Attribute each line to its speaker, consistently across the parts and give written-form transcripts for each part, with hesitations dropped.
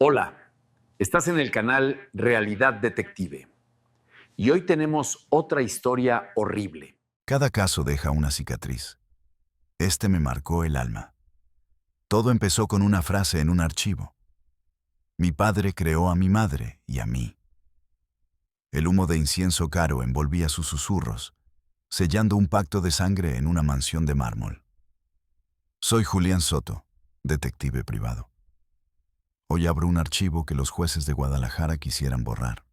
Speaker 1: Hola, estás en el canal Realidad Detective y hoy tenemos otra historia horrible.
Speaker 2: Cada caso deja una cicatriz. Este me marcó el alma. Todo empezó con una frase en un archivo. Mi padre creó a mi madre y a mí. El humo de incienso caro envolvía sus susurros, sellando un pacto de sangre en una mansión de mármol. Soy Julián Soto, detective privado. Hoy abro un archivo que los jueces de Guadalajara quisieran borrar.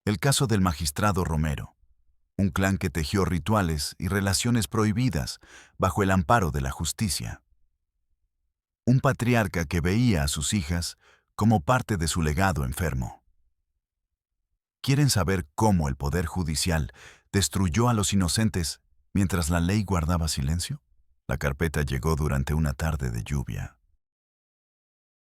Speaker 2: El caso del magistrado Romero, un clan que tejió rituales y relaciones prohibidas bajo el amparo de la justicia. Un patriarca que veía a sus hijas como parte de su legado enfermo. ¿Quieren saber cómo el Poder Judicial destruyó a los inocentes mientras la ley guardaba silencio? La carpeta llegó durante una tarde de lluvia.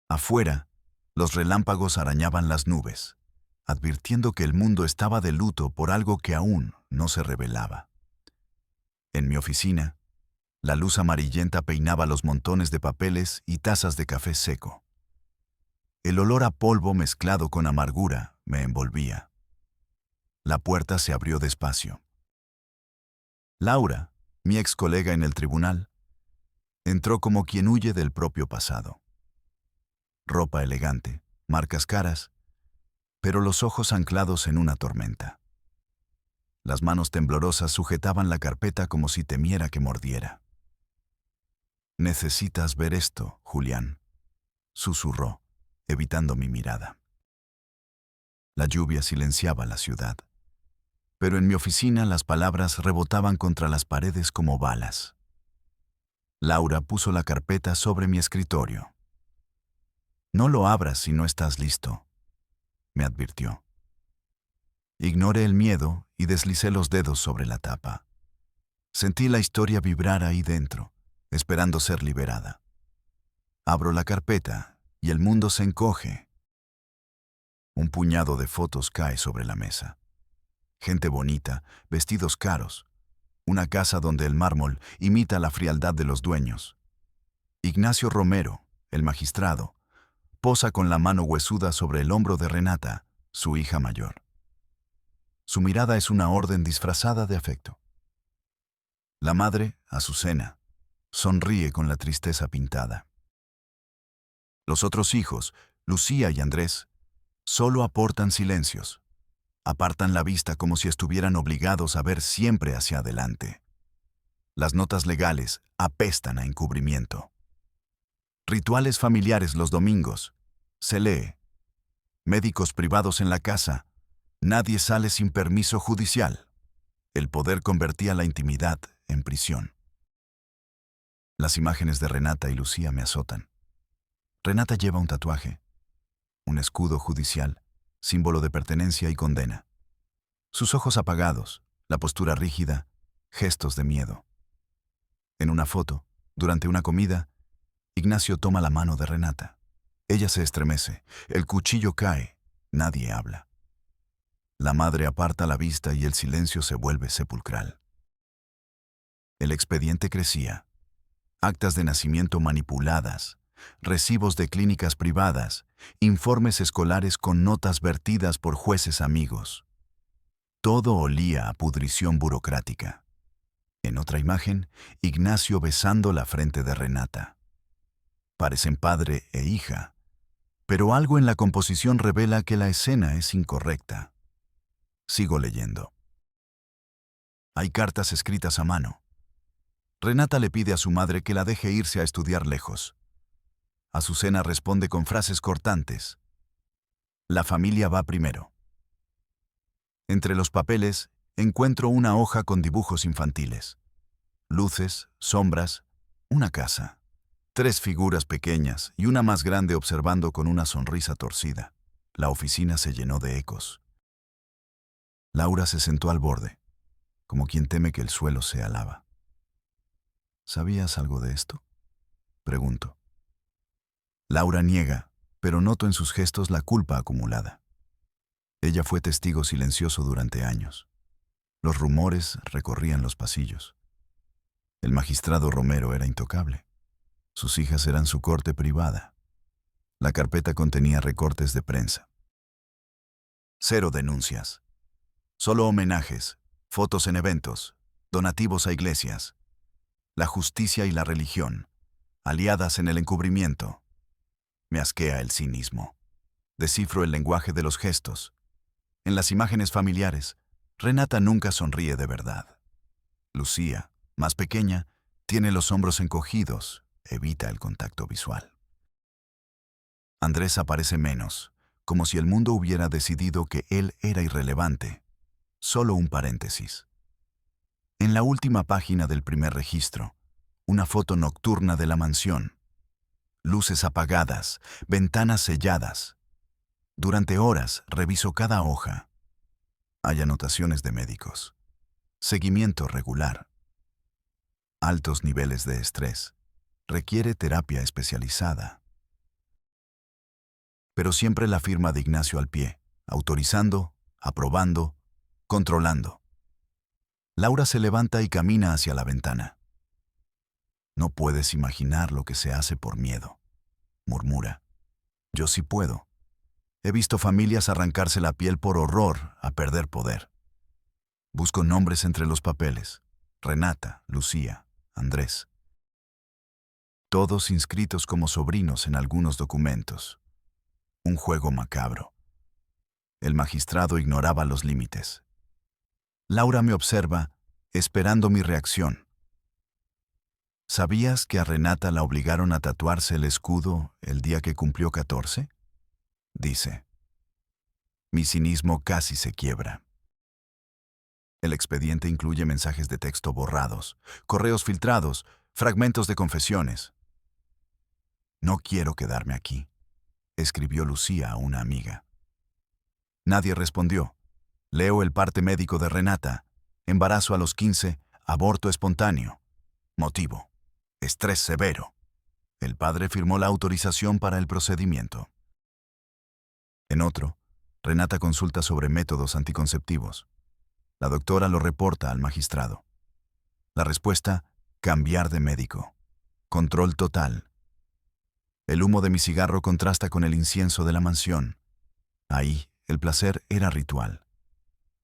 Speaker 2: Afuera, los relámpagos arañaban las nubes, advirtiendo que el mundo estaba de luto por algo que aún no se revelaba. En mi oficina, la luz amarillenta peinaba los montones de papeles y tazas de café seco. El olor a polvo mezclado con amargura me envolvía. La puerta se abrió despacio. Laura, mi ex colega en el tribunal, entró como quien huye del propio pasado. Ropa elegante, marcas caras, pero los ojos anclados en una tormenta. Las manos temblorosas sujetaban la carpeta como si temiera que mordiera. «Necesitas ver esto, Julián», susurró, evitando mi mirada. La lluvia silenciaba la ciudad, pero en mi oficina las palabras rebotaban contra las paredes como balas. Laura puso la carpeta sobre mi escritorio. «No lo abras si no estás listo», me advirtió. Ignoré el miedo y deslicé los dedos sobre la tapa. Sentí la historia vibrar ahí dentro, esperando ser liberada. Abro la carpeta y el mundo se encoge. Un puñado de fotos cae sobre la mesa. Gente bonita, vestidos caros. Una casa donde el mármol imita la frialdad de los dueños. Ignacio Romero, el magistrado, posa con la mano huesuda sobre el hombro de Renata, su hija mayor. Su mirada es una orden disfrazada de afecto. La madre, Azucena, sonríe con la tristeza pintada. Los otros hijos, Lucía y Andrés, solo aportan silencios. Apartan la vista como si estuvieran obligados a ver siempre hacia adelante. Las notas legales apestan a encubrimiento. Rituales familiares los domingos. Se lee. Médicos privados en la casa. Nadie sale sin permiso judicial. El poder convertía la intimidad en prisión. Las imágenes de Renata y Lucía me azotan. Renata lleva un tatuaje, un escudo judicial, símbolo de pertenencia y condena. Sus ojos apagados, la postura rígida, gestos de miedo. En una foto, durante una comida, Ignacio toma la mano de Renata. Ella se estremece, el cuchillo cae, nadie habla. La madre aparta la vista y el silencio se vuelve sepulcral. El expediente crecía. Actas de nacimiento manipuladas, recibos de clínicas privadas, informes escolares con notas vertidas por jueces amigos. Todo olía a pudrición burocrática. En otra imagen, Ignacio besando la frente de Renata. Parecen padre e hija, pero algo en la composición revela que la escena es incorrecta. Sigo leyendo. Hay cartas escritas a mano. Renata le pide a su madre que la deje irse a estudiar lejos. Azucena responde con frases cortantes. La familia va primero. Entre los papeles encuentro una hoja con dibujos infantiles. Luces, sombras, una casa. 3 figuras pequeñas y una más grande observando con una sonrisa torcida. La oficina se llenó de ecos. Laura se sentó al borde, como quien teme que el suelo sea lava. ¿Sabías algo de esto?, pregunto. Laura niega, pero noto en sus gestos la culpa acumulada. Ella fue testigo silencioso durante años. Los rumores recorrían los pasillos. El magistrado Romero era intocable. Sus hijas eran su corte privada. La carpeta contenía recortes de prensa. 0 denuncias. Solo homenajes, fotos en eventos, donativos a iglesias. La justicia y la religión, aliadas en el encubrimiento. Me asquea el cinismo. Descifro el lenguaje de los gestos. En las imágenes familiares, Renata nunca sonríe de verdad. Lucía, más pequeña, tiene los hombros encogidos, evita el contacto visual. Andrés aparece menos, como si el mundo hubiera decidido que él era irrelevante. Solo un paréntesis. En la última página del primer registro, una foto nocturna de la mansión. Luces apagadas, ventanas selladas. Durante horas reviso cada hoja. Hay anotaciones de médicos. Seguimiento regular. Altos niveles de estrés. Requiere terapia especializada. Pero siempre la firma de Ignacio al pie, autorizando, aprobando, controlando. Laura se levanta y camina hacia la ventana. No puedes imaginar lo que se hace por miedo, murmura. Yo sí puedo. He visto familias arrancarse la piel por horror a perder poder. Busco nombres entre los papeles. Renata, Lucía, Andrés. Todos inscritos como sobrinos en algunos documentos. Un juego macabro. El magistrado ignoraba los límites. Laura me observa, esperando mi reacción. ¿Sabías que a Renata la obligaron a tatuarse el escudo el día que cumplió 14? Dice. Mi cinismo casi se quiebra. El expediente incluye mensajes de texto borrados, correos filtrados, fragmentos de confesiones. No quiero quedarme aquí, escribió Lucía a una amiga. Nadie respondió. Leo el parte médico de Renata. Embarazo a los 15, aborto espontáneo. Motivo: estrés severo. El padre firmó la autorización para el procedimiento. En otro, Renata consulta sobre métodos anticonceptivos. La doctora lo reporta al magistrado. La respuesta: cambiar de médico. Control total. El humo de mi cigarro contrasta con el incienso de la mansión. Ahí, el placer era ritual.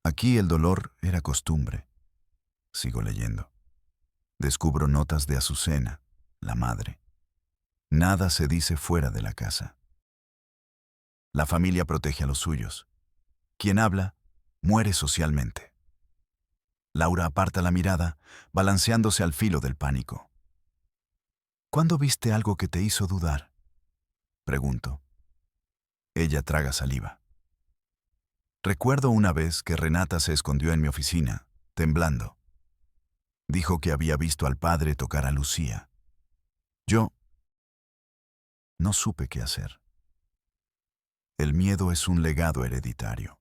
Speaker 2: Aquí el dolor era costumbre. Sigo leyendo. Descubro notas de Azucena, la madre. Nada se dice fuera de la casa. La familia protege a los suyos. Quien habla, muere socialmente. Laura aparta la mirada, balanceándose al filo del pánico. ¿Cuándo viste algo que te hizo dudar? Pregunto. Ella traga saliva. Recuerdo una vez que Renata se escondió en mi oficina, temblando. Dijo que había visto al padre tocar a Lucía. Yo no supe qué hacer. El miedo es un legado hereditario.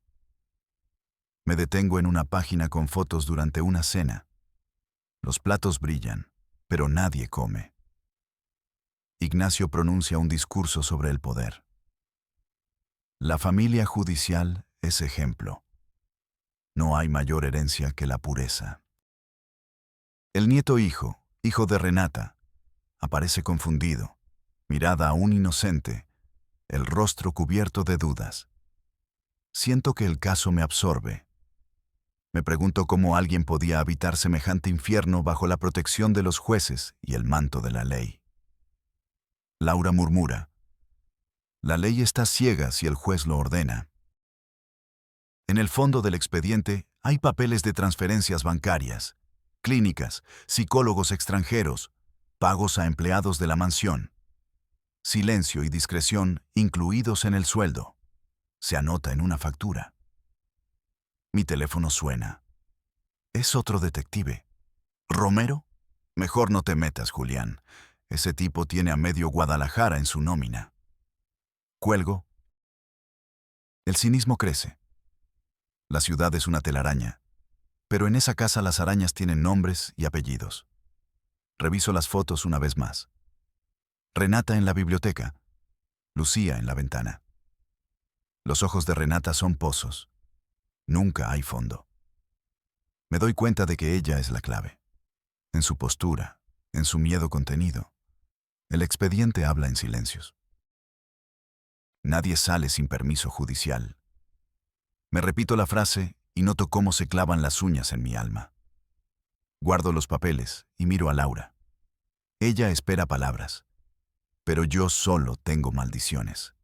Speaker 2: Me detengo en una página con fotos durante una cena. Los platos brillan, pero nadie come. Ignacio pronuncia un discurso sobre el poder. La familia judicial es ejemplo. No hay mayor herencia que la pureza. El nieto hijo de Renata, aparece confundido, mirada aún inocente, el rostro cubierto de dudas. Siento que el caso me absorbe. Me pregunto cómo alguien podía habitar semejante infierno bajo la protección de los jueces y el manto de la ley. Laura murmura. La ley está ciega si el juez lo ordena. En el fondo del expediente hay papeles de transferencias bancarias, clínicas, psicólogos extranjeros, pagos a empleados de la mansión. Silencio y discreción incluidos en el sueldo. Se anota en una factura. Mi teléfono suena. Es otro detective. ¿Romero? Mejor no te metas, Julián. Ese tipo tiene a medio Guadalajara en su nómina. Cuelgo. El cinismo crece. La ciudad es una telaraña, pero en esa casa las arañas tienen nombres y apellidos. Reviso las fotos una vez más. Renata en la biblioteca, Lucía en la ventana. Los ojos de Renata son pozos. Nunca hay fondo. Me doy cuenta de que ella es la clave. En su postura, en su miedo contenido. El expediente habla en silencios. Nadie sale sin permiso judicial. Me repito la frase y noto cómo se clavan las uñas en mi alma. Guardo los papeles y miro a Laura. Ella espera palabras, pero yo solo tengo maldiciones.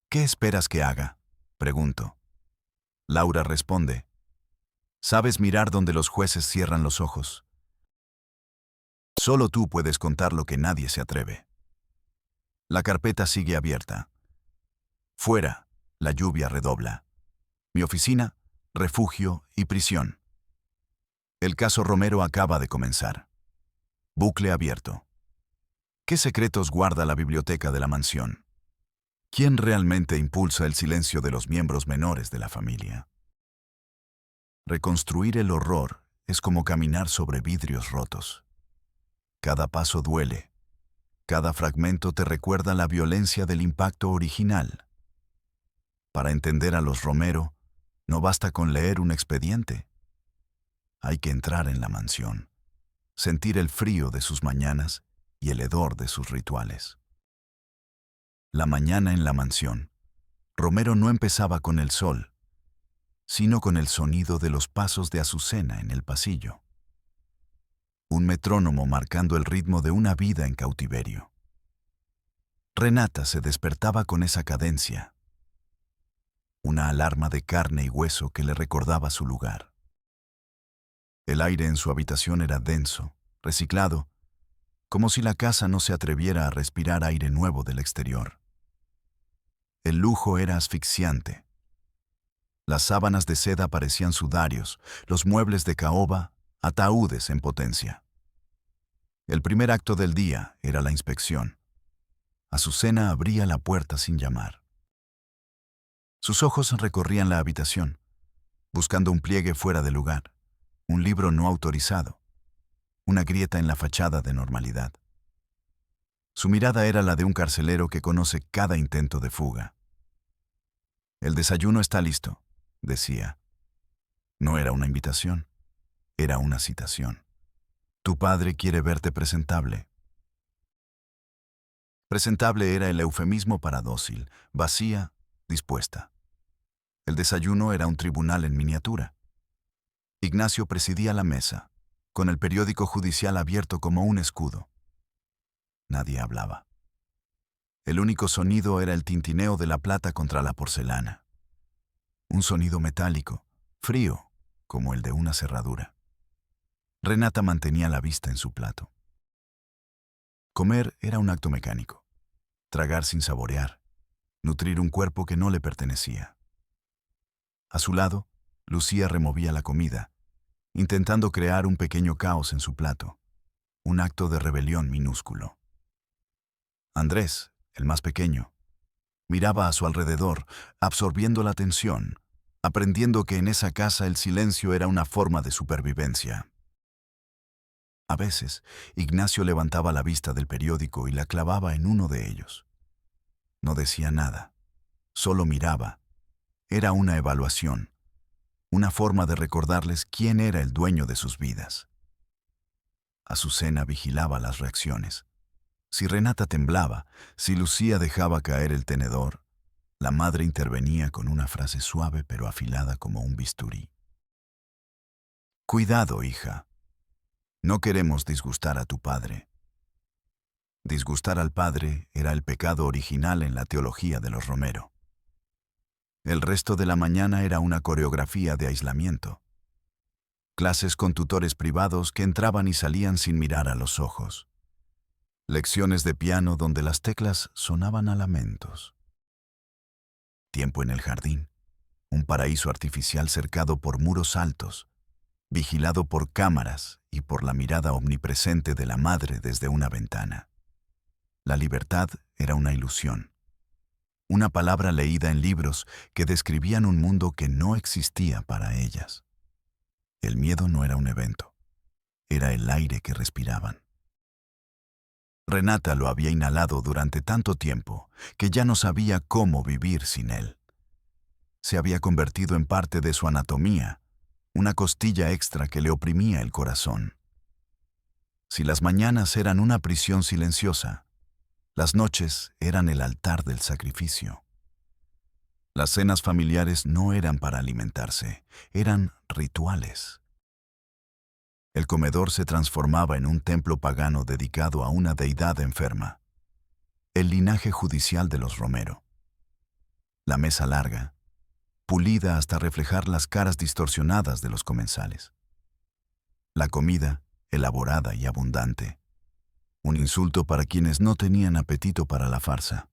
Speaker 2: ¿Qué esperas que haga?, pregunto. Laura responde: sabes mirar donde los jueces cierran los ojos. Solo tú puedes contar lo que nadie se atreve. La carpeta sigue abierta. Fuera, la lluvia redobla. Mi oficina, refugio y prisión. El caso Romero acaba de comenzar. Bucle abierto. ¿Qué secretos guarda la biblioteca de la mansión? ¿Quién realmente impulsa el silencio de los miembros menores de la familia? Reconstruir el horror es como caminar sobre vidrios rotos. Cada paso duele. Cada fragmento te recuerda la violencia del impacto original. Para entender a los Romero, no basta con leer un expediente. Hay que entrar en la mansión, sentir el frío de sus mañanas y el hedor de sus rituales. La mañana en la mansión, Romero no empezaba con el sol, sino con el sonido de los pasos de Azucena en el pasillo. Un metrónomo marcando el ritmo de una vida en cautiverio. Renata se despertaba con esa cadencia. Una alarma de carne y hueso que le recordaba su lugar. El aire en su habitación era denso, reciclado, como si la casa no se atreviera a respirar aire nuevo del exterior. El lujo era asfixiante. Las sábanas de seda parecían sudarios, los muebles de caoba, ataúdes en potencia. El primer acto del día era la inspección. Azucena abría la puerta sin llamar. Sus ojos recorrían la habitación, buscando un pliegue fuera de lugar, un libro no autorizado, una grieta en la fachada de normalidad. Su mirada era la de un carcelero que conoce cada intento de fuga. El desayuno está listo, decía. No era una invitación, era una citación. Tu padre quiere verte presentable. Presentable era el eufemismo para dócil, vacía, dispuesta. El desayuno era un tribunal en miniatura. Ignacio presidía la mesa, con el periódico judicial abierto como un escudo. Nadie hablaba. El único sonido era el tintineo de la plata contra la porcelana. Un sonido metálico, frío, como el de una cerradura. Renata mantenía la vista en su plato. Comer era un acto mecánico. Tragar sin saborear. Nutrir un cuerpo que no le pertenecía. A su lado, Lucía removía la comida, intentando crear un pequeño caos en su plato, un acto de rebelión minúsculo. Andrés, el más pequeño, miraba a su alrededor, absorbiendo la tensión, aprendiendo que en esa casa el silencio era una forma de supervivencia. A veces, Ignacio levantaba la vista del periódico y la clavaba en uno de ellos. No decía nada, solo miraba. Era una evaluación, una forma de recordarles quién era el dueño de sus vidas. Azucena vigilaba las reacciones. Si Renata temblaba, si Lucía dejaba caer el tenedor, la madre intervenía con una frase suave pero afilada como un bisturí. Cuidado, hija. No queremos disgustar a tu padre. Disgustar al padre era el pecado original en la teología de los Romero. El resto de la mañana era una coreografía de aislamiento. Clases con tutores privados que entraban y salían sin mirar a los ojos. Lecciones de piano donde las teclas sonaban a lamentos. Tiempo en el jardín, un paraíso artificial cercado por muros altos, vigilado por cámaras y por la mirada omnipresente de la madre desde una ventana. La libertad era una ilusión. Una palabra leída en libros que describían un mundo que no existía para ellas. El miedo no era un evento, era el aire que respiraban. Renata lo había inhalado durante tanto tiempo que ya no sabía cómo vivir sin él. Se había convertido en parte de su anatomía, una costilla extra que le oprimía el corazón. Si las mañanas eran una prisión silenciosa, Las noches eran el altar del sacrificio. Las cenas familiares no eran para alimentarse, eran rituales. El comedor se transformaba en un templo pagano dedicado a una deidad enferma, el linaje judicial de los Romero. La mesa larga, pulida hasta reflejar las caras distorsionadas de los comensales. La comida, elaborada y abundante. Un insulto para quienes no tenían apetito para la farsa.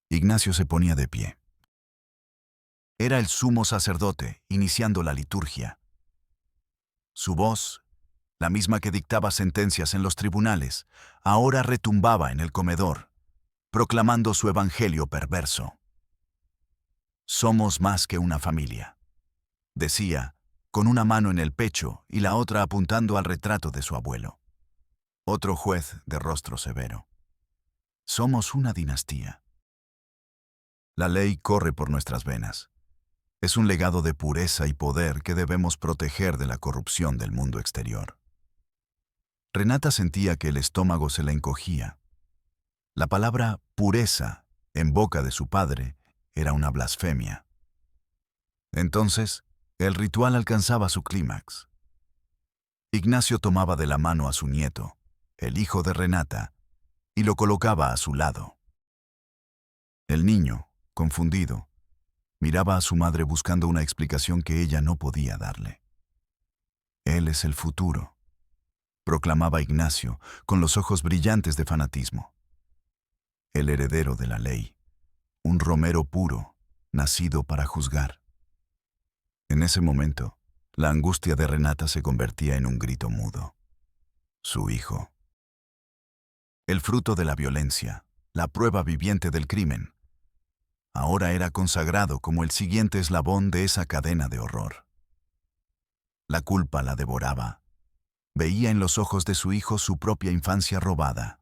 Speaker 2: Ignacio se ponía de pie. Era el sumo sacerdote, iniciando la liturgia. Su voz, la misma que dictaba sentencias en los tribunales, ahora retumbaba en el comedor, proclamando su evangelio perverso. Somos más que una familia, decía, con una mano en el pecho y la otra apuntando al retrato de su abuelo. Otro juez de rostro severo. Somos una dinastía. La ley corre por nuestras venas. Es un legado de pureza y poder que debemos proteger de la corrupción del mundo exterior. Renata sentía que el estómago se le encogía. La palabra pureza, en boca de su padre, era una blasfemia. Entonces, el ritual alcanzaba su clímax. Ignacio tomaba de la mano a su nieto, el hijo de Renata, y lo colocaba a su lado. El niño, confundido, miraba a su madre buscando una explicación que ella no podía darle. Él es el futuro, proclamaba Ignacio, con los ojos brillantes de fanatismo. El heredero de la ley, un romero puro, nacido para juzgar. En ese momento, la angustia de Renata se convertía en un grito mudo. Su hijo. El fruto de la violencia, la prueba viviente del crimen, ahora era consagrado como el siguiente eslabón de esa cadena de horror. La culpa la devoraba. Veía en los ojos de su hijo su propia infancia robada.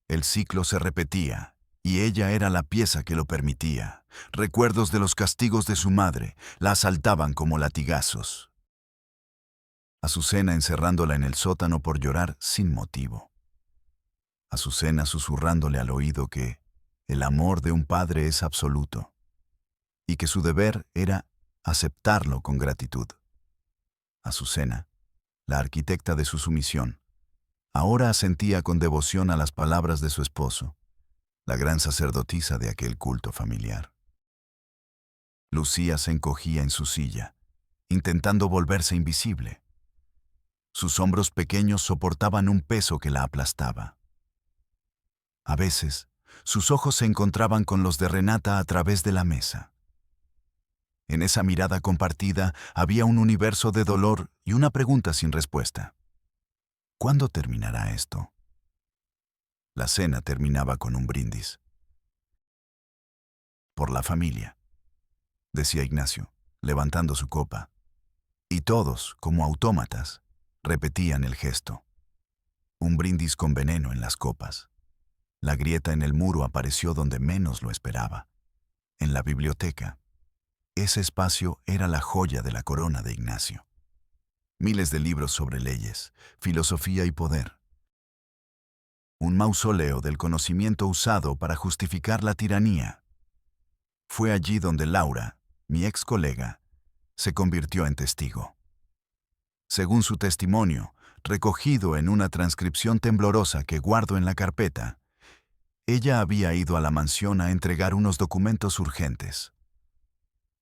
Speaker 2: El ciclo se repetía, y ella era la pieza que lo permitía. Recuerdos de los castigos de su madre la asaltaban como latigazos. Azucena encerrándola en el sótano por llorar sin motivo. Azucena susurrándole al oído que el amor de un padre es absoluto y que su deber era aceptarlo con gratitud. Azucena, la arquitecta de su sumisión, ahora asentía con devoción a las palabras de su esposo, la gran sacerdotisa de aquel culto familiar. Lucía se encogía en su silla, intentando volverse invisible. Sus hombros pequeños soportaban un peso que la aplastaba. A veces, sus ojos se encontraban con los de Renata a través de la mesa. En esa mirada compartida había un universo de dolor y una pregunta sin respuesta. ¿Cuándo terminará esto? La cena terminaba con un brindis. Por la familia, decía Ignacio, levantando su copa. Y todos, como autómatas, repetían el gesto. Un brindis con veneno en las copas. La grieta en el muro apareció donde menos lo esperaba, en la biblioteca. Ese espacio era la joya de la corona de Ignacio. Miles de libros sobre leyes, filosofía y poder. Un mausoleo del conocimiento usado para justificar la tiranía. Fue allí donde Laura, mi ex colega, se convirtió en testigo. Según su testimonio, recogido en una transcripción temblorosa que guardo en la carpeta, ella había ido a la mansión a entregar unos documentos urgentes.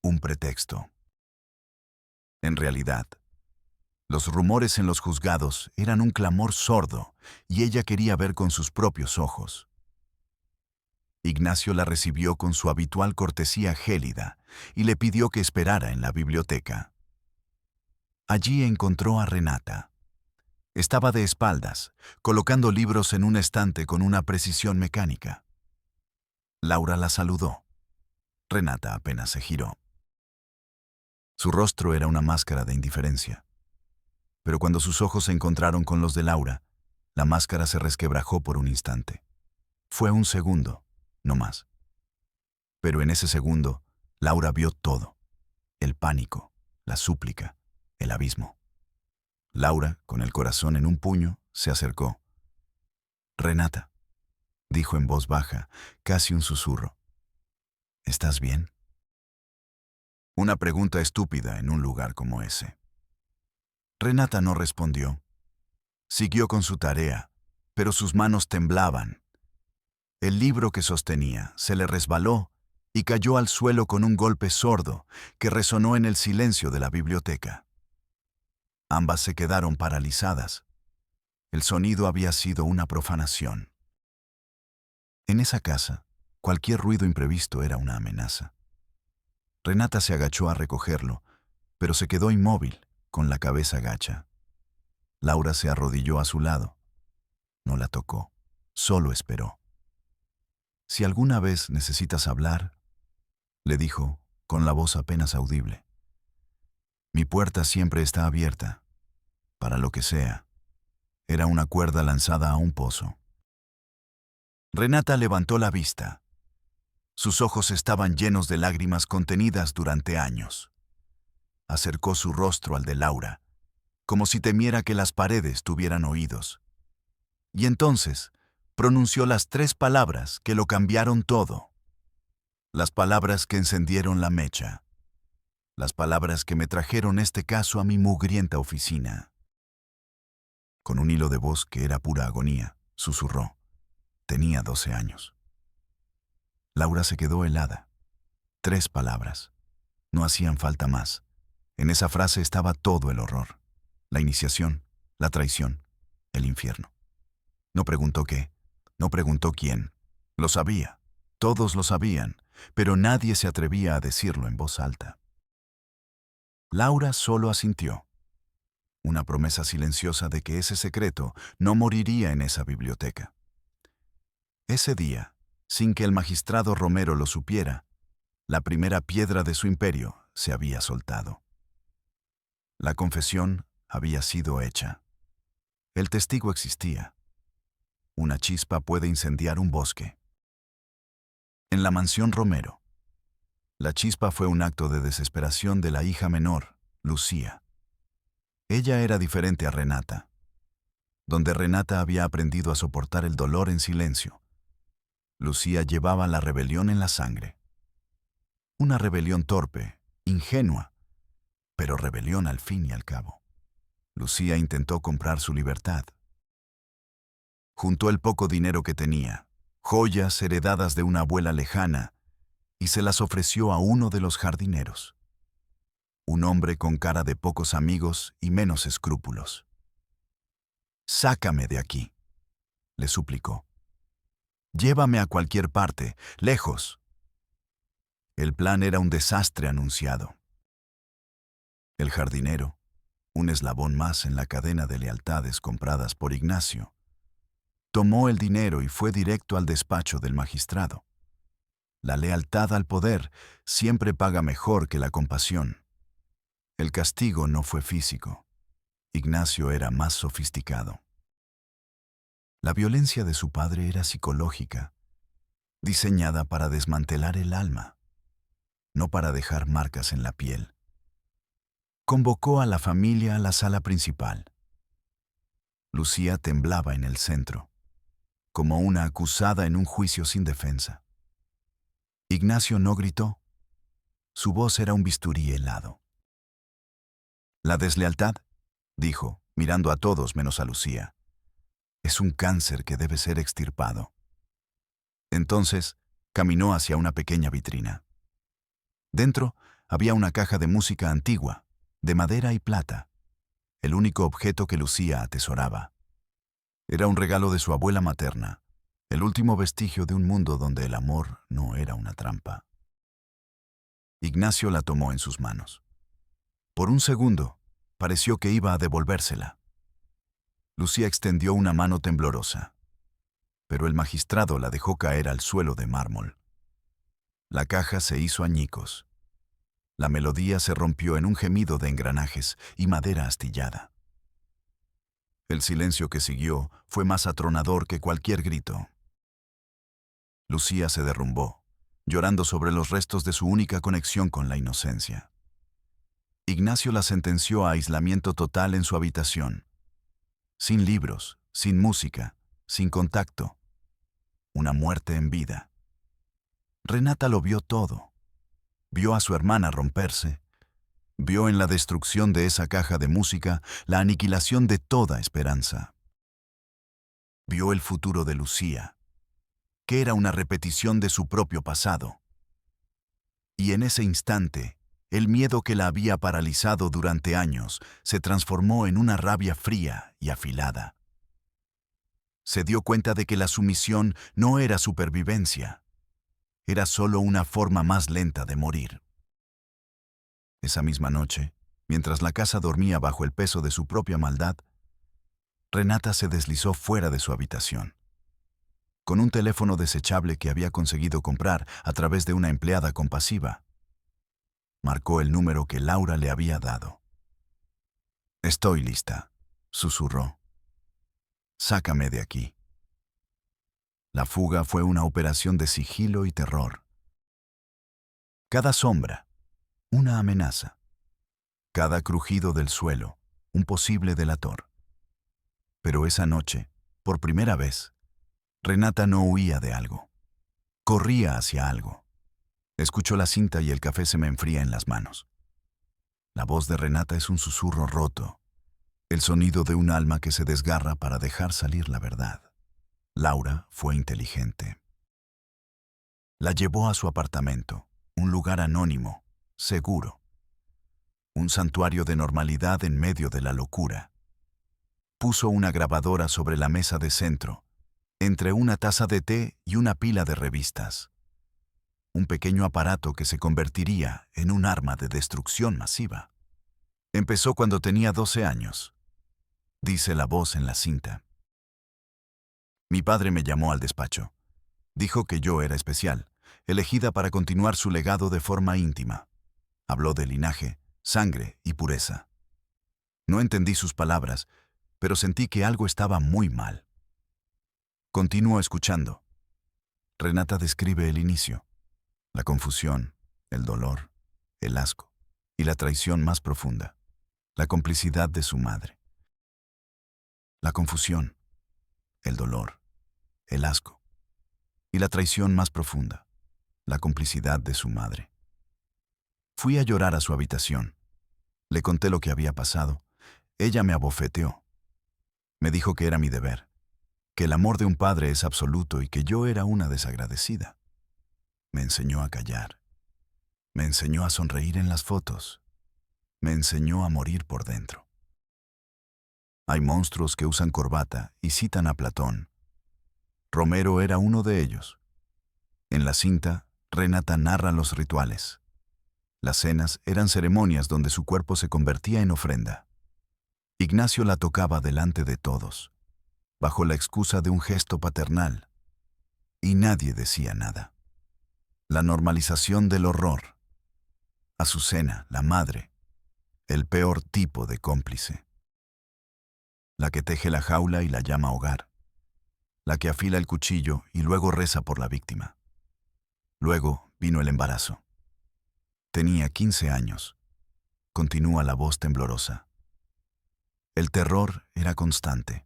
Speaker 2: Un pretexto. En realidad, los rumores en los juzgados eran un clamor sordo y ella quería ver con sus propios ojos. Ignacio la recibió con su habitual cortesía gélida y le pidió que esperara en la biblioteca. Allí encontró a Renata. Estaba de espaldas, colocando libros en un estante con una precisión mecánica. Laura la saludó. Renata apenas se giró. Su rostro era una máscara de indiferencia. Pero cuando sus ojos se encontraron con los de Laura, la máscara se resquebrajó por un instante. Fue un segundo, no más. Pero en ese segundo, Laura vio todo. El pánico, la súplica, el abismo. Laura, con el corazón en un puño, se acercó. Renata, dijo en voz baja, casi un susurro. ¿Estás bien? Una pregunta estúpida en un lugar como ese. Renata no respondió. Siguió con su tarea, pero sus manos temblaban. El libro que sostenía se le resbaló y cayó al suelo con un golpe sordo que resonó en el silencio de la biblioteca. Ambas se quedaron paralizadas. El sonido había sido una profanación. En esa casa, cualquier ruido imprevisto era una amenaza. Renata se agachó a recogerlo, pero se quedó inmóvil, con la cabeza gacha. Laura se arrodilló a su lado. No la tocó, solo esperó. Si alguna vez necesitas hablar, le dijo, con la voz apenas audible. Mi puerta siempre está abierta, para lo que sea. Era una cuerda lanzada a un pozo. Renata levantó la vista. Sus ojos estaban llenos de lágrimas contenidas durante años. Acercó su rostro al de Laura, como si temiera que las paredes tuvieran oídos. Y entonces pronunció las 3 palabras que lo cambiaron todo. Las palabras que encendieron la mecha. Las palabras que me trajeron este caso a mi mugrienta oficina. Con un hilo de voz que era pura agonía, susurró. Tenía 12 años. Laura se quedó helada. 3 palabras. No hacían falta más. En esa frase estaba todo el horror. La iniciación, la traición, el infierno. No preguntó qué, no preguntó quién. Lo sabía, todos lo sabían, pero nadie se atrevía a decirlo en voz alta. Laura solo asintió. Una promesa silenciosa de que ese secreto no moriría en esa biblioteca. Ese día, sin que el magistrado Romero lo supiera, la primera piedra de su imperio se había soltado. La confesión había sido hecha. El testigo existía. Una chispa puede incendiar un bosque. En la mansión Romero, la chispa fue un acto de desesperación de la hija menor, Lucía. Ella era diferente a Renata. Donde Renata había aprendido a soportar el dolor en silencio, Lucía llevaba la rebelión en la sangre. Una rebelión torpe, ingenua, pero rebelión al fin y al cabo. Lucía intentó comprar su libertad. Juntó el poco dinero que tenía, joyas heredadas de una abuela lejana, y se las ofreció a uno de los jardineros. Un hombre con cara de pocos amigos y menos escrúpulos. «Sácame de aquí», le suplicó. «Llévame a cualquier parte, lejos». El plan era un desastre anunciado. El jardinero, un eslabón más en la cadena de lealtades compradas por Ignacio, tomó el dinero y fue directo al despacho del magistrado. La lealtad al poder siempre paga mejor que la compasión. El castigo no fue físico. Ignacio era más sofisticado. La violencia de su padre era psicológica, diseñada para desmantelar el alma, no para dejar marcas en la piel. Convocó a la familia a la sala principal. Lucía temblaba en el centro, como una acusada en un juicio sin defensa. Ignacio no gritó. Su voz era un bisturí helado. «La deslealtad», dijo, mirando a todos menos a Lucía, «es un cáncer que debe ser extirpado». Entonces, caminó hacia una pequeña vitrina. Dentro había una caja de música antigua, de madera y plata, el único objeto que Lucía atesoraba. Era un regalo de su abuela materna, el último vestigio de un mundo donde el amor no era una trampa. Ignacio la tomó en sus manos. Por un segundo, pareció que iba a devolvérsela. Lucía extendió una mano temblorosa, pero el magistrado la dejó caer al suelo de mármol. La caja se hizo añicos. La melodía se rompió en un gemido de engranajes y madera astillada. El silencio que siguió fue más atronador que cualquier grito. Lucía se derrumbó, llorando sobre los restos de su única conexión con la inocencia. Ignacio la sentenció a aislamiento total en su habitación. Sin libros, sin música, sin contacto. una muerte en vida. Renata lo vio todo. Vio a su hermana romperse. Vio en la destrucción de esa caja de música la aniquilación de toda esperanza. Vio el futuro de Lucía, que era una repetición de su propio pasado. Y en ese instante, el miedo que la había paralizado durante años se transformó en una rabia fría y afilada. Se dio cuenta de que la sumisión no era supervivencia, era solo una forma más lenta de morir. Esa misma noche, mientras la casa dormía bajo el peso de su propia maldad, Renata se deslizó fuera de su habitación. Con un teléfono desechable que había conseguido comprar a través de una empleada compasiva, marcó el número que Laura le había dado. «Estoy lista», susurró. «Sácame de aquí». La fuga fue una operación de sigilo y terror. Cada sombra, una amenaza. Cada crujido del suelo, un posible delator. Pero esa noche, por primera vez, Renata no huía de algo. Corría hacia algo. Escucho la cinta y el café se me enfría en las manos. La voz de Renata es un susurro roto, el sonido de un alma que se desgarra para dejar salir la verdad. Laura fue inteligente. La llevó a su apartamento, un lugar anónimo, seguro. Un santuario de normalidad en medio de la locura. Puso una grabadora sobre la mesa de centro, entre una taza de té y una pila de revistas. Un pequeño aparato que se convertiría en un arma de destrucción masiva. Empezó cuando tenía 12 años, dice la voz en la cinta. Mi padre me llamó al despacho. Dijo que yo era especial, elegida para continuar su legado de forma íntima. Habló de linaje, sangre y pureza. No entendí sus palabras, pero sentí que algo estaba muy mal. Continúo escuchando. Renata describe el inicio, la confusión, el dolor, el asco y la traición más profunda, la complicidad de su madre. La confusión, el dolor, el asco y la traición más profunda, la complicidad de su madre. Fui a llorar a su habitación. Le conté lo que había pasado. Ella me abofeteó. Me dijo que era mi deber, que el amor de un padre es absoluto y que yo era una desagradecida. Me enseñó a callar. Me enseñó a sonreír en las fotos. Me enseñó a morir por dentro. Hay monstruos que usan corbata y citan a Platón. Romero era uno de ellos. En la cinta, Renata narra los rituales. Las cenas eran ceremonias donde su cuerpo se convertía en ofrenda. Ignacio la tocaba delante de todos, bajo la excusa de un gesto paternal, y nadie decía nada. La normalización del horror. Azucena, la madre, el peor tipo de cómplice. La que teje la jaula y la llama hogar. La que afila el cuchillo y luego reza por la víctima. Luego vino el embarazo. Tenía 15 años. Continúa la voz temblorosa. El terror era constante.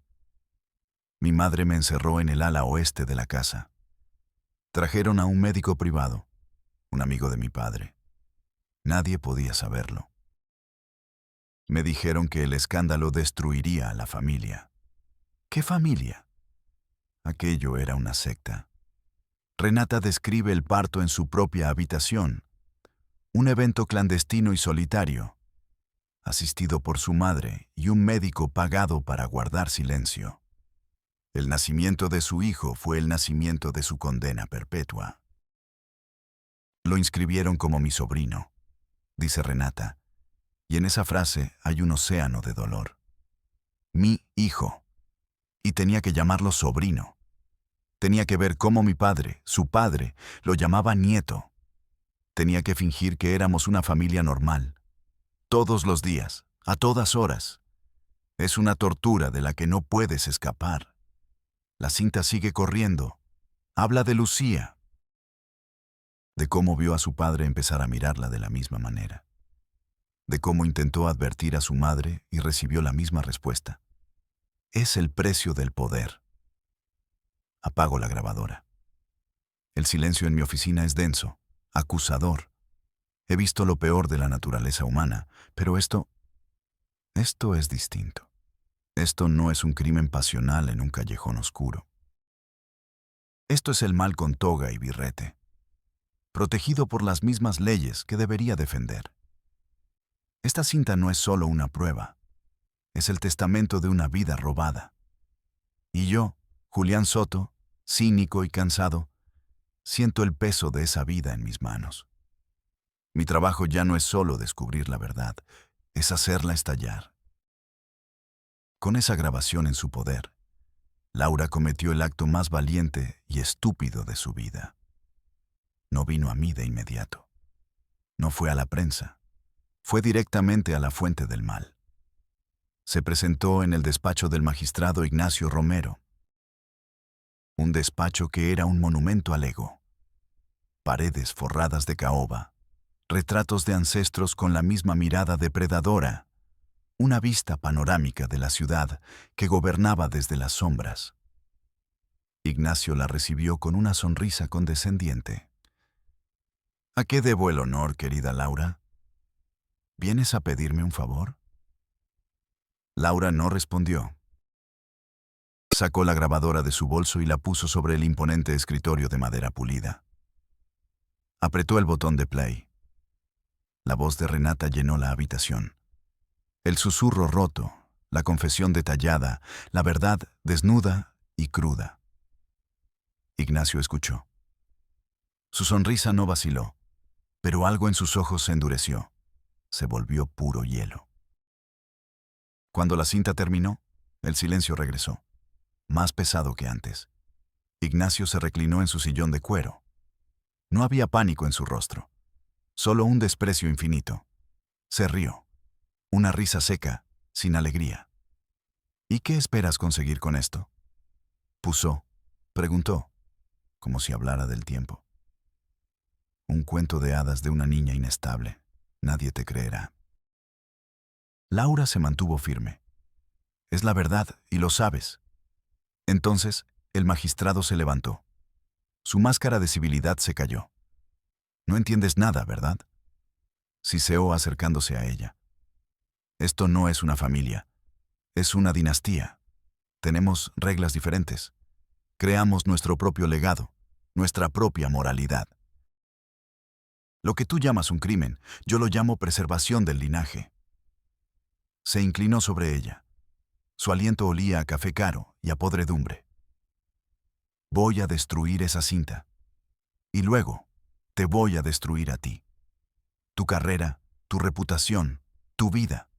Speaker 2: Mi madre me encerró en el ala oeste de la casa. Trajeron a un médico privado, un amigo de mi padre. Nadie podía saberlo. Me dijeron que el escándalo destruiría a la familia. ¿Qué familia? Aquello era una secta. Renata describe el parto en su propia habitación, un evento clandestino y solitario, asistido por su madre y un médico pagado para guardar silencio. El nacimiento de su hijo fue el nacimiento de su condena perpetua. Lo inscribieron como mi sobrino, dice Renata, y en esa frase hay un océano de dolor. Mi hijo. Y tenía que llamarlo sobrino. Tenía que ver cómo mi padre, su padre, lo llamaba nieto. Tenía que fingir que éramos una familia normal. Todos los días, a todas horas. Es una tortura de la que no puedes escapar. La cinta sigue corriendo. Habla de Lucía. De cómo vio a su padre empezar a mirarla de la misma manera. De cómo intentó advertir a su madre y recibió la misma respuesta. Es el precio del poder. Apago la grabadora. El silencio en mi oficina es denso, acusador. He visto lo peor de la naturaleza humana, pero esto es distinto. Esto no es un crimen pasional en un callejón oscuro. Esto es el mal con toga y birrete, protegido por las mismas leyes que debería defender. Esta cinta no es solo una prueba, es el testamento de una vida robada. Y yo, Julián Soto, cínico y cansado, siento el peso de esa vida en mis manos. Mi trabajo ya no es solo descubrir la verdad, es hacerla estallar. Con esa grabación en su poder, Laura cometió el acto más valiente y estúpido de su vida. No vino a mí de inmediato. No fue a la prensa. Fue directamente a la fuente del mal. Se presentó en el despacho del magistrado Ignacio Romero. Un despacho que era un monumento al ego. Paredes forradas de caoba, retratos de ancestros con la misma mirada depredadora, una vista panorámica de la ciudad que gobernaba desde las sombras. Ignacio la recibió con una sonrisa condescendiente. ¿A qué debo el honor, querida Laura? ¿Vienes a pedirme un favor? Laura no respondió. Sacó la grabadora de su bolso y la puso sobre el imponente escritorio de madera pulida. Apretó el botón de play. La voz de Renata llenó la habitación. El susurro roto, la confesión detallada, la verdad desnuda y cruda. Ignacio escuchó. Su sonrisa no vaciló, pero algo en sus ojos se endureció. Se volvió puro hielo. Cuando la cinta terminó, el silencio regresó, más pesado que antes. Ignacio se reclinó en su sillón de cuero. No había pánico en su rostro, solo un desprecio infinito. Se rió, una risa seca, sin alegría. ¿Y qué esperas conseguir con esto? Puso, preguntó, como si hablara del tiempo. Un cuento de hadas de una niña inestable. Nadie te creerá. Laura se mantuvo firme. Es la verdad, y lo sabes. Entonces, el magistrado se levantó. Su máscara de civilidad se cayó. No entiendes nada, ¿verdad? Siseó acercándose a ella. Esto no es una familia. Es una dinastía. Tenemos reglas diferentes. Creamos nuestro propio legado, nuestra propia moralidad. Lo que tú llamas un crimen, yo lo llamo preservación del linaje. Se inclinó sobre ella. Su aliento olía a café caro y a podredumbre. Voy a destruir esa cinta. Y luego, te voy a destruir a ti. Tu carrera, tu reputación, tu vida.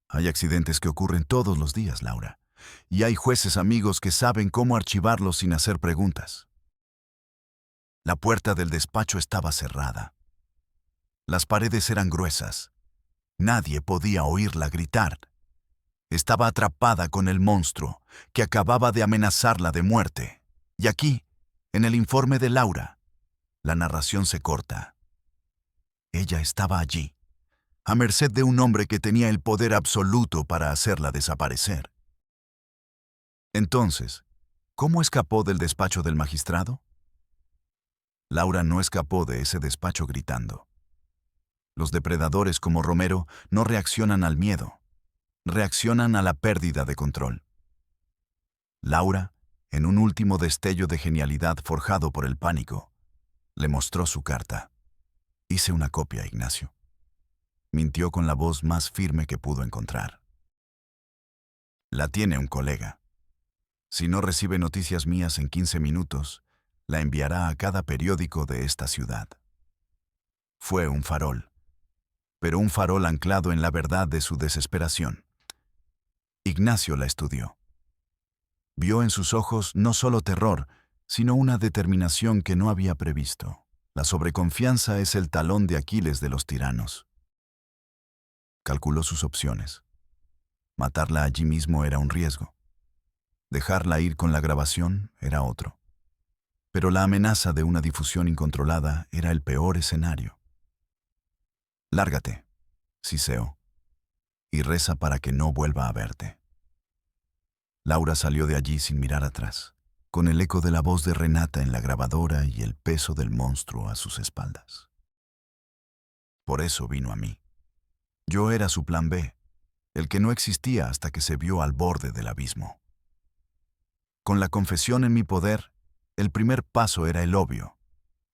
Speaker 2: Hay accidentes que ocurren todos los días, Laura. Y hay jueces amigos que saben cómo archivarlos sin hacer preguntas. La puerta del despacho estaba cerrada. Las paredes eran gruesas. Nadie podía oírla gritar. Estaba atrapada con el monstruo que acababa de amenazarla de muerte. Y aquí, en el informe de Laura, la narración se corta. Ella estaba allí, a merced de un hombre que tenía el poder absoluto para hacerla desaparecer. Entonces, ¿cómo escapó del despacho del magistrado? Laura no escapó de ese despacho gritando. Los depredadores como Romero no reaccionan al miedo, reaccionan a la pérdida de control. Laura, en un último destello de genialidad forjado por el pánico, le mostró su carta. Hice una copia, Ignacio. Mintió con la voz más firme que pudo encontrar. La tiene un colega. Si no recibe noticias mías en 15 minutos, la enviará a cada periódico de esta ciudad. Fue un farol, pero un farol anclado en la verdad de su desesperación. Ignacio la estudió. Vio en sus ojos no solo terror, sino una determinación que no había previsto. La sobreconfianza es el talón de Aquiles de los tiranos. Calculó sus opciones. Matarla allí mismo era un riesgo. Dejarla ir con la grabación era otro. Pero la amenaza de una difusión incontrolada era el peor escenario. Lárgate, siseó, y reza para que no vuelva a verte. Laura salió de allí sin mirar atrás. con el eco de la voz de Renata en la grabadora y el peso del monstruo a sus espaldas. Por eso vino a mí. Yo era su plan B, el que no existía hasta que se vio al borde del abismo. Con la confesión en mi poder, el primer paso era el obvio,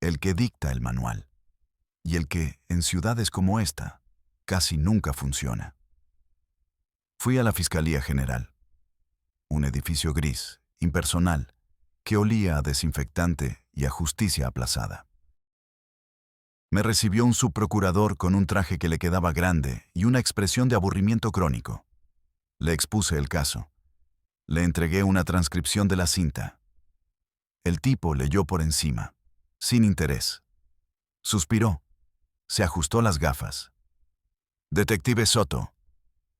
Speaker 2: el que dicta el manual, y el que, en ciudades como esta, casi nunca funciona. Fui a la Fiscalía General, un edificio gris, impersonal, que olía a desinfectante y a justicia aplazada. Me recibió un subprocurador con un traje que le quedaba grande y una expresión de aburrimiento crónico. Le expuse el caso. Le entregué una transcripción de la cinta. El tipo leyó por encima, sin interés. Suspiró. Se ajustó las gafas. «Detective Soto»,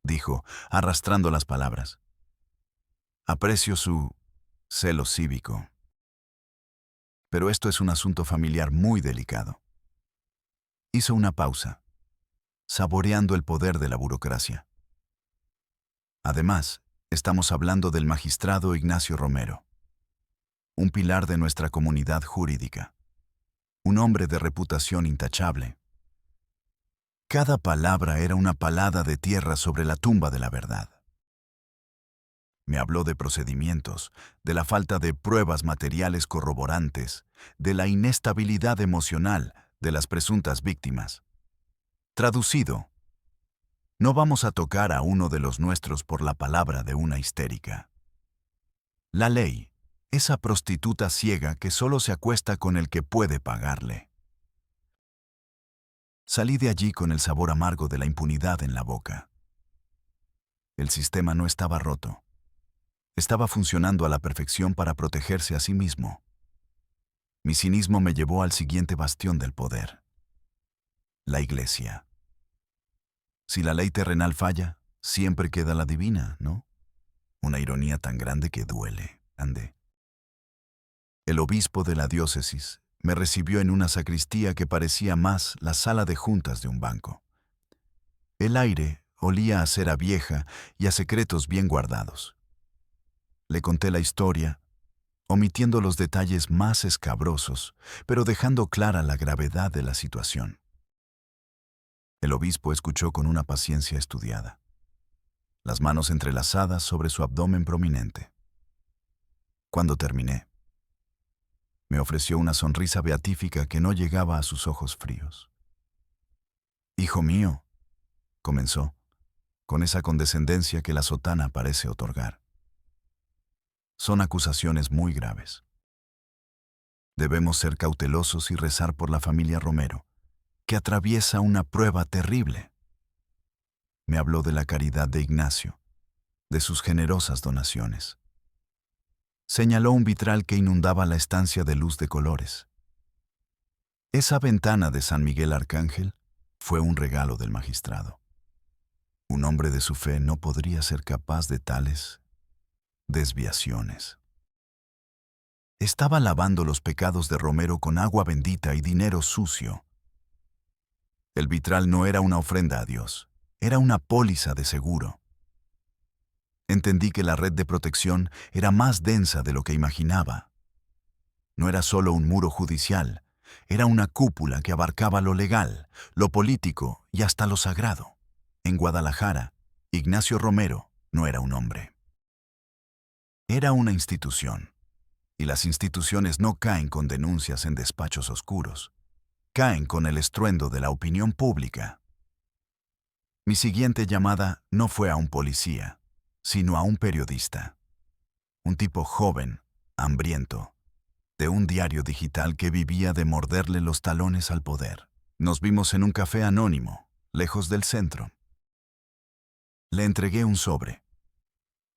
Speaker 2: dijo, arrastrando las palabras. «Aprecio su celo cívico. Pero esto es un asunto familiar muy delicado». Hizo una pausa, saboreando el poder de la burocracia. Además, estamos hablando del magistrado Ignacio Romero, un pilar de nuestra comunidad jurídica, un hombre de reputación intachable. Cada palabra era una palada de tierra sobre la tumba de la verdad. Me habló de procedimientos, de la falta de pruebas materiales corroborantes, de la inestabilidad emocional de las presuntas víctimas. Traducido, no vamos a tocar a uno de los nuestros por la palabra de una histérica. La ley, esa prostituta ciega que solo se acuesta con el que puede pagarle. Salí de allí con el sabor amargo de la impunidad en la boca. El sistema no estaba roto. Estaba funcionando a la perfección para protegerse a sí mismo. Mi cinismo me llevó al siguiente bastión del poder: la Iglesia. Si la ley terrenal falla, siempre queda la divina, ¿no? Una ironía tan grande que duele, andé. El obispo de la diócesis me recibió en una sacristía que parecía más la sala de juntas de un banco. El aire olía a cera vieja y a secretos bien guardados. Le conté la historia, omitiendo los detalles más escabrosos, pero dejando clara la gravedad de la situación. El obispo escuchó con una paciencia estudiada, las manos entrelazadas sobre su abdomen prominente. Cuando terminé, me ofreció una sonrisa beatífica que no llegaba a sus ojos fríos. «Hijo mío», comenzó, con esa condescendencia que la sotana parece otorgar. «Son acusaciones muy graves. Debemos ser cautelosos y rezar por la familia Romero, que atraviesa una prueba terrible». Me habló de la caridad de Ignacio, de sus generosas donaciones. Señaló un vitral que inundaba la estancia de luz de colores. Esa ventana de San Miguel Arcángel fue un regalo del magistrado. Un hombre de su fe no podría ser capaz de tales desviaciones. Estaba lavando los pecados de Romero con agua bendita y dinero sucio. El vitral no era una ofrenda a Dios, era una póliza de seguro. Entendí que la red de protección era más densa de lo que imaginaba. No era solo un muro judicial, era una cúpula que abarcaba lo legal, lo político y hasta lo sagrado. En Guadalajara, Ignacio Romero no era un hombre. Era una institución, y las instituciones no caen con denuncias en despachos oscuros, caen con el estruendo de la opinión pública. Mi siguiente llamada no fue a un policía, sino a un periodista. Un tipo joven, hambriento, de un diario digital que vivía de morderle los talones al poder. Nos vimos en un café anónimo, lejos del centro. Le entregué un sobre.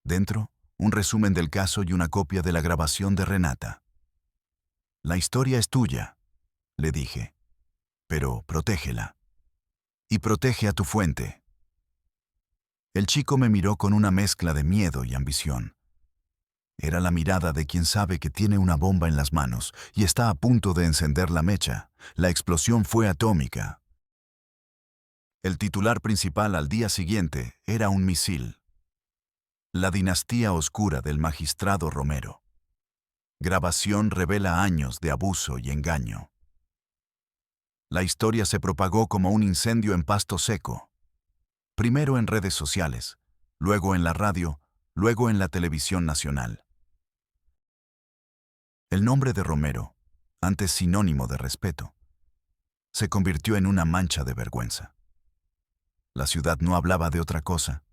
Speaker 2: Dentro, un resumen del caso y una copia de la grabación de Renata. «La historia es tuya», le dije, «pero protégela. Y protege a tu fuente». El chico me miró con una mezcla de miedo y ambición. Era la mirada de quien sabe que tiene una bomba en las manos y está a punto de encender la mecha. La explosión fue atómica. El titular principal al día siguiente era un misil: la dinastía oscura del magistrado Romero. Grabación revela años de abuso y engaño. La historia se propagó como un incendio en pasto seco. Primero en redes sociales, luego en la radio, luego en la televisión nacional. El nombre de Romero, antes sinónimo de respeto, se convirtió en una mancha de vergüenza. La ciudad no hablaba de otra cosa.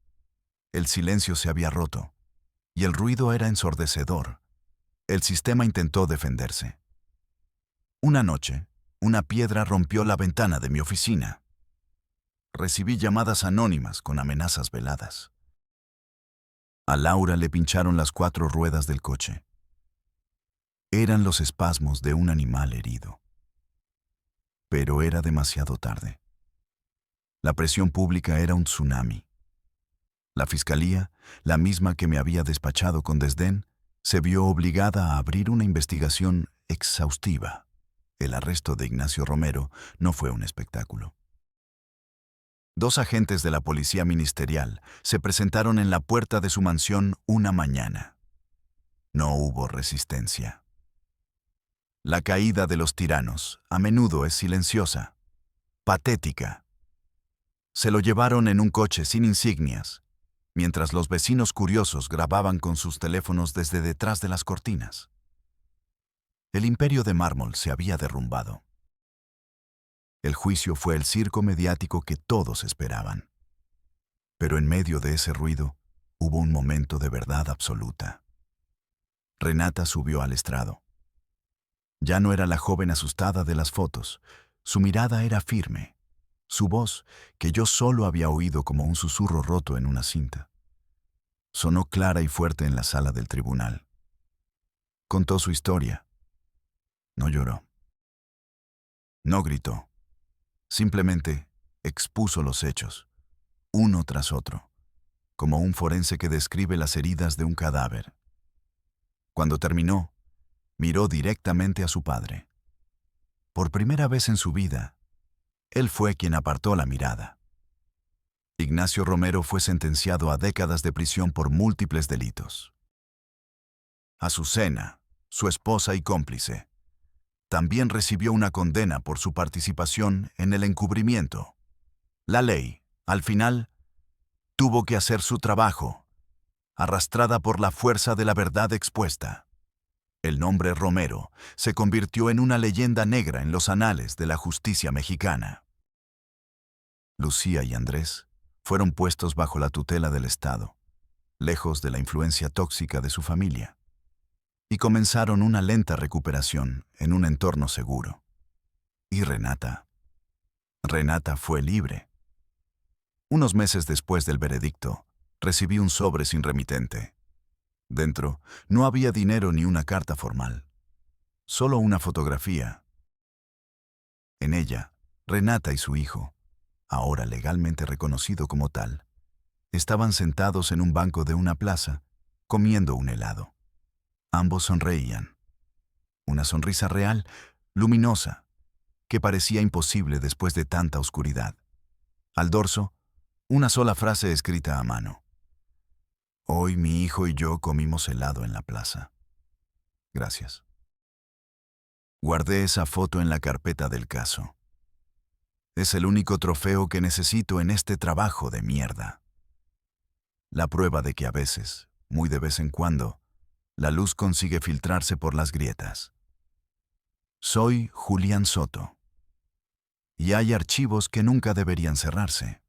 Speaker 2: El silencio se había roto, y el ruido era ensordecedor. El sistema intentó defenderse. Una noche, una piedra rompió la ventana de mi oficina. Recibí llamadas anónimas con amenazas veladas. A Laura le pincharon las 4 ruedas del coche. Eran los espasmos de un animal herido. Pero era demasiado tarde. La presión pública era un tsunami. La fiscalía, la misma que me había despachado con desdén, se vio obligada a abrir una investigación exhaustiva. El arresto de Ignacio Romero no fue un espectáculo. 2 agentes de la policía ministerial se presentaron en la puerta de su mansión una mañana. No hubo resistencia. La caída de los tiranos a menudo es silenciosa, patética. Se lo llevaron en un coche sin insignias, mientras los vecinos curiosos grababan con sus teléfonos desde detrás de las cortinas. El imperio de mármol se había derrumbado. El juicio fue el circo mediático que todos esperaban. Pero en medio de ese ruido, hubo un momento de verdad absoluta. Renata subió al estrado. Ya no era la joven asustada de las fotos. Su mirada era firme. Su voz, que yo solo había oído como un susurro roto en una cinta, sonó clara y fuerte en la sala del tribunal. Contó su historia. No lloró. No gritó. Simplemente expuso los hechos, uno tras otro, como un forense que describe las heridas de un cadáver. Cuando terminó, miró directamente a su padre. Por primera vez en su vida, él fue quien apartó la mirada. Ignacio Romero fue sentenciado a décadas de prisión por múltiples delitos. Azucena, su esposa y cómplice, también recibió una condena por su participación en el encubrimiento. La ley, al final, tuvo que hacer su trabajo, arrastrada por la fuerza de la verdad expuesta. El nombre Romero se convirtió en una leyenda negra en los anales de la justicia mexicana. Lucía y Andrés fueron puestos bajo la tutela del Estado, lejos de la influencia tóxica de su familia, y comenzaron una lenta recuperación en un entorno seguro. ¿Y Renata? Renata fue libre. Unos meses después del veredicto, recibí un sobre sin remitente. Dentro no había dinero ni una carta formal, solo una fotografía. En ella, Renata y su hijo, ahora legalmente reconocido como tal, estaban sentados en un banco de una plaza, comiendo un helado. Ambos sonreían. Una sonrisa real, luminosa, que parecía imposible después de tanta oscuridad. Al dorso, una sola frase escrita a mano. Hoy mi hijo y yo comimos helado en la plaza. Gracias. Guardé esa foto en la carpeta del caso. Es el único trofeo que necesito en este trabajo de mierda. La prueba de que a veces, muy de vez en cuando, la luz consigue filtrarse por las grietas. Soy Julián Soto. Y hay archivos que nunca deberían cerrarse.